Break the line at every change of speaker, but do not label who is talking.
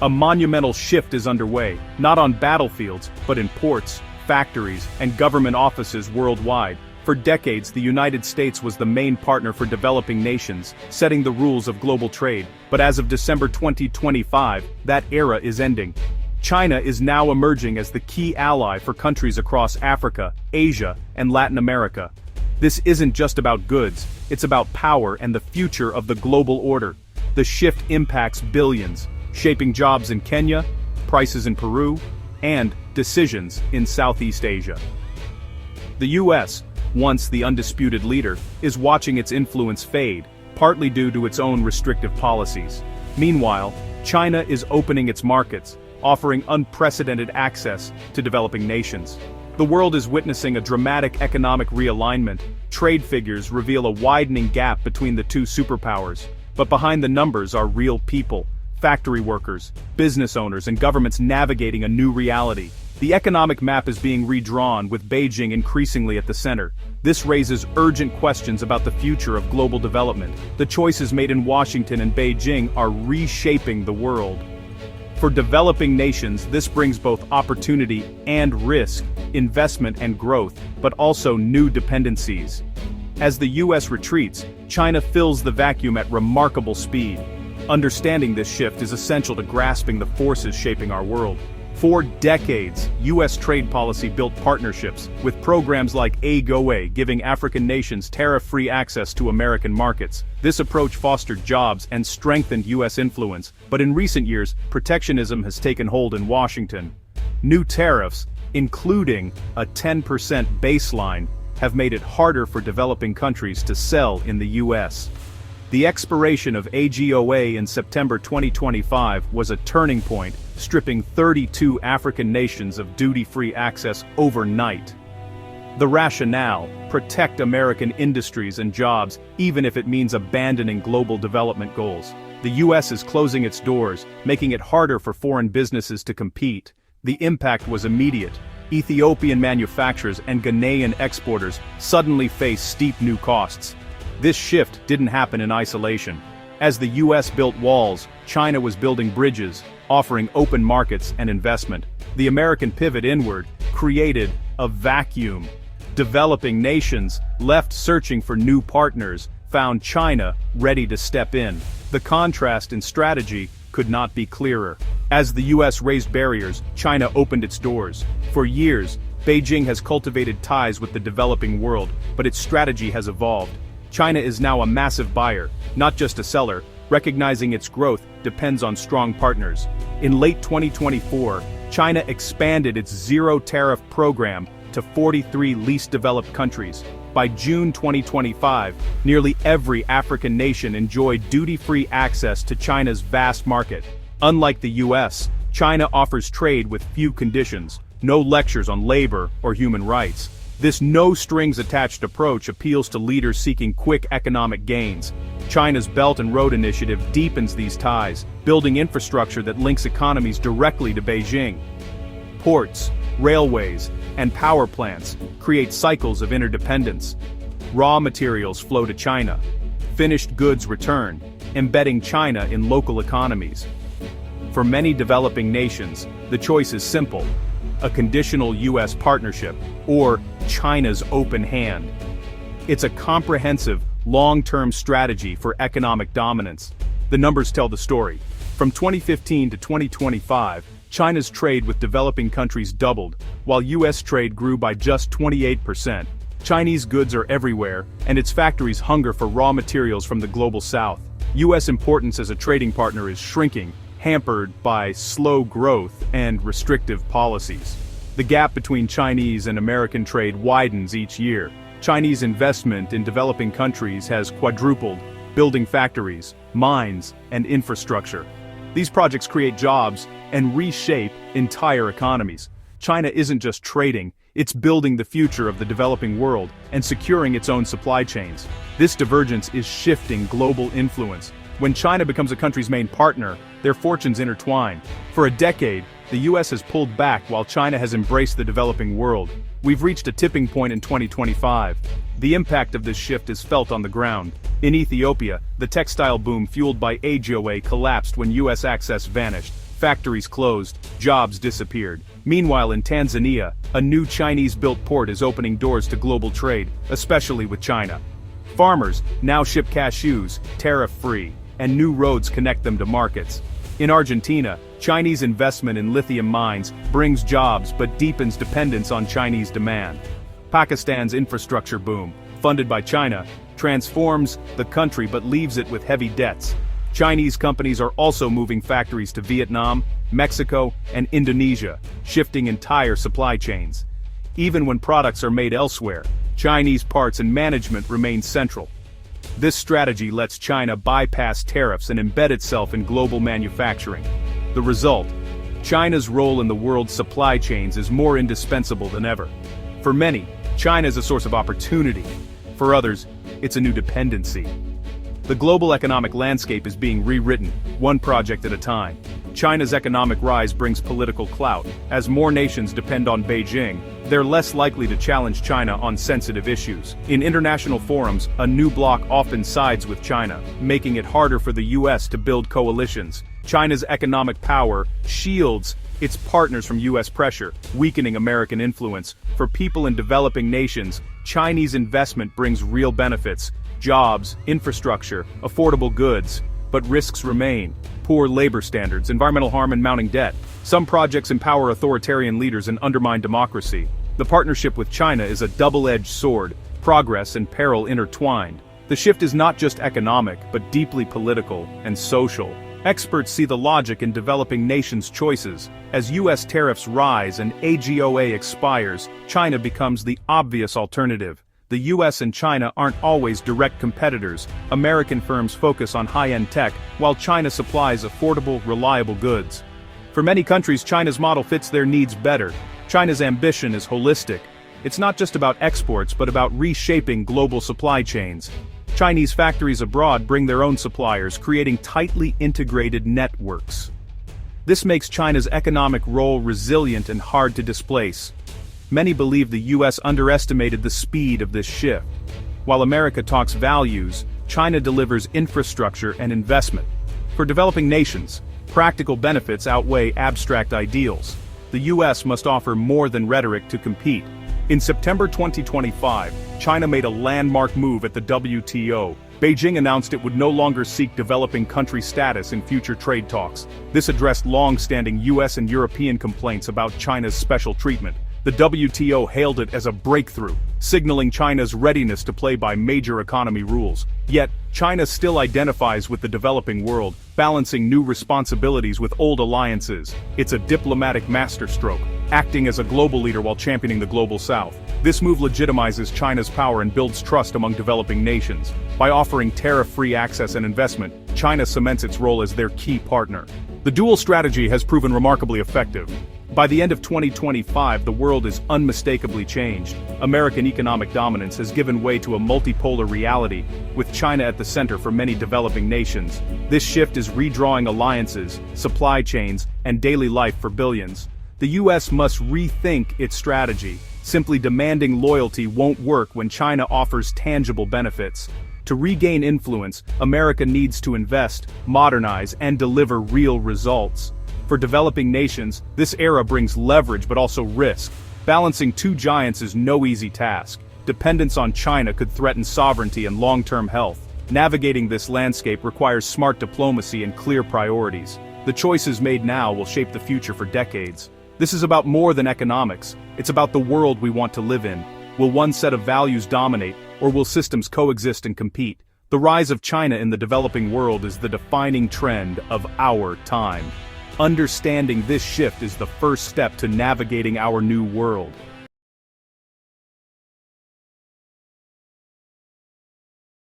A monumental shift is underway, not on battlefields, but in ports, factories, and government offices worldwide. For decades, the United States was the main partner for developing nations, setting the rules of global trade. But as of December 2025, that era is ending. China is now emerging as the key ally for countries across Africa, Asia, and Latin America. This isn't just about goods, it's about power and the future of the global order. The shift impacts billions, shaping jobs in Kenya, prices in Peru, and decisions in Southeast Asia. The US, once the undisputed leader, is watching its influence fade, partly due to its own restrictive policies. Meanwhile, China is opening its markets, offering unprecedented access to developing nations. The world is witnessing a dramatic economic realignment. Trade figures reveal a widening gap between the two superpowers, but behind the numbers are real people, factory workers, business owners, and governments navigating a new reality. The economic map is being redrawn, with Beijing increasingly at the center. This raises urgent questions about the future of global development. The choices made in Washington and Beijing are reshaping the world. For developing nations, this brings both opportunity and risk, investment and growth, but also new dependencies. As the US retreats, China fills the vacuum at remarkable speed. Understanding this shift is essential to grasping the forces shaping our world. For decades, US trade policy built partnerships, with programs like AGOA giving African nations tariff-free access to American markets. This approach fostered jobs and strengthened US influence, but in recent years, protectionism has taken hold in Washington. New tariffs, including a 10% baseline, have made it harder for developing countries to sell in the US. The expiration of AGOA in September 2025 was a turning point, stripping 32 African nations of duty-free access overnight. The rationale: protect American industries and jobs, even if it means abandoning global development goals. The US is closing its doors, making it harder for foreign businesses to compete. The impact was immediate. Ethiopian manufacturers and Ghanaian exporters suddenly face steep new costs. This shift didn't happen in isolation. As the US built walls, China was building bridges, offering open markets and investment. The American pivot inward created a vacuum. Developing nations, left searching for new partners, found China ready to step in. The contrast in strategy could not be clearer. As the US raised barriers, China opened its doors. For years, Beijing has cultivated ties with the developing world, but its strategy has evolved. China is now a massive buyer, not just a seller. Recognizing its growth depends on strong partners. In late 2024, China expanded its zero-tariff program to 43 least developed countries. By June 2025, nearly every African nation enjoyed duty-free access to China's vast market. Unlike the US, China offers trade with few conditions, no lectures on labor or human rights. This no-strings-attached approach appeals to leaders seeking quick economic gains. China's Belt and Road Initiative deepens these ties, building infrastructure that links economies directly to Beijing. Ports, railways, and power plants create cycles of interdependence. Raw materials flow to China. Finished goods return, embedding China in local economies. For many developing nations, the choice is simple: a conditional US partnership, or China's open hand. It's a comprehensive, long-term strategy for economic dominance. The numbers tell the story. From 2015 to 2025, China's trade with developing countries doubled, while US trade grew by just 28%. Chinese goods are everywhere, and its factories hunger for raw materials from the global south. US importance as a trading partner is shrinking, hampered by slow growth and restrictive policies. The gap between Chinese and American trade widens each year. Chinese investment in developing countries has quadrupled, building factories, mines, and infrastructure. These projects create jobs and reshape entire economies. China isn't just trading, it's building the future of the developing world and securing its own supply chains. This divergence is shifting global influence. When China becomes a country's main partner, their fortunes intertwine. For a decade, the US has pulled back while China has embraced the developing world. We've reached a tipping point in 2025. The impact of this shift is felt on the ground. In Ethiopia, the textile boom fueled by AGOA collapsed when US access vanished. Factories closed, jobs disappeared. Meanwhile in Tanzania, a new Chinese-built port is opening doors to global trade, especially with China. Farmers now ship cashews, tariff-free, and new roads connect them to markets. In Argentina, Chinese investment in lithium mines brings jobs but deepens dependence on Chinese demand. Pakistan's infrastructure boom, funded by China, transforms the country but leaves it with heavy debts. Chinese companies are also moving factories to Vietnam, Mexico, and Indonesia, shifting entire supply chains. Even when products are made elsewhere, Chinese parts and management remain central. This strategy lets China bypass tariffs and embed itself in global manufacturing. The result: China's role in the world's supply chains is more indispensable than ever. For many, China is a source of opportunity. For others, it's a new dependency. The global economic landscape is being rewritten, one project at a time. China's economic rise brings political clout. As more nations depend on Beijing, they're less likely to challenge China on sensitive issues. In international forums, a new bloc often sides with China, making it harder for the US to build coalitions. China's economic power shields its partners from US pressure, weakening American influence. For people in developing nations, Chinese investment brings real benefits: jobs, infrastructure, affordable goods. But risks remain: poor labor standards, environmental harm, and mounting debt. Some projects empower authoritarian leaders and undermine democracy. The partnership with China is a double-edged sword, progress and peril intertwined. The shift is not just economic, but deeply political and social. Experts see the logic in developing nations' choices. As US tariffs rise and AGOA expires, China becomes the obvious alternative. The US and China aren't always direct competitors. American firms focus on high-end tech, while China supplies affordable, reliable goods. For many countries, China's model fits their needs better. China's ambition is holistic. It's not just about exports, but about reshaping global supply chains. Chinese factories abroad bring their own suppliers, creating tightly integrated networks. This makes China's economic role resilient and hard to displace. Many believe the US underestimated the speed of this shift. While America talks values, China delivers infrastructure and investment. For developing nations, practical benefits outweigh abstract ideals. The US must offer more than rhetoric to compete. In September 2025, China made a landmark move at the WTO. Beijing announced it would no longer seek developing country status in future trade talks. This addressed long-standing US and European complaints about China's special treatment. The WTO hailed it as a breakthrough, signaling China's readiness to play by major economy rules. Yet, China still identifies with the developing world, balancing new responsibilities with old alliances. It's a diplomatic masterstroke, acting as a global leader while championing the global south. This move legitimizes China's power and builds trust among developing nations. By offering tariff-free access and investment, China cements its role as their key partner. The dual strategy has proven remarkably effective. By the end of 2025, the world is unmistakably changed. American economic dominance has given way to a multipolar reality, with China at the center for many developing nations. This shift is redrawing alliances, supply chains, and daily life for billions. The US must rethink its strategy. Simply demanding loyalty won't work when China offers tangible benefits. To regain influence, America needs to invest, modernize, and deliver real results. For developing nations, this era brings leverage but also risk. Balancing two giants is no easy task. Dependence on China could threaten sovereignty and long-term health. Navigating this landscape requires smart diplomacy and clear priorities. The choices made now will shape the future for decades. This is about more than economics. It's about the world we want to live in. Will one set of values dominate, or will systems coexist and compete? The rise of China in the developing world is the defining trend of our time. Understanding this shift is the first step to navigating our new world.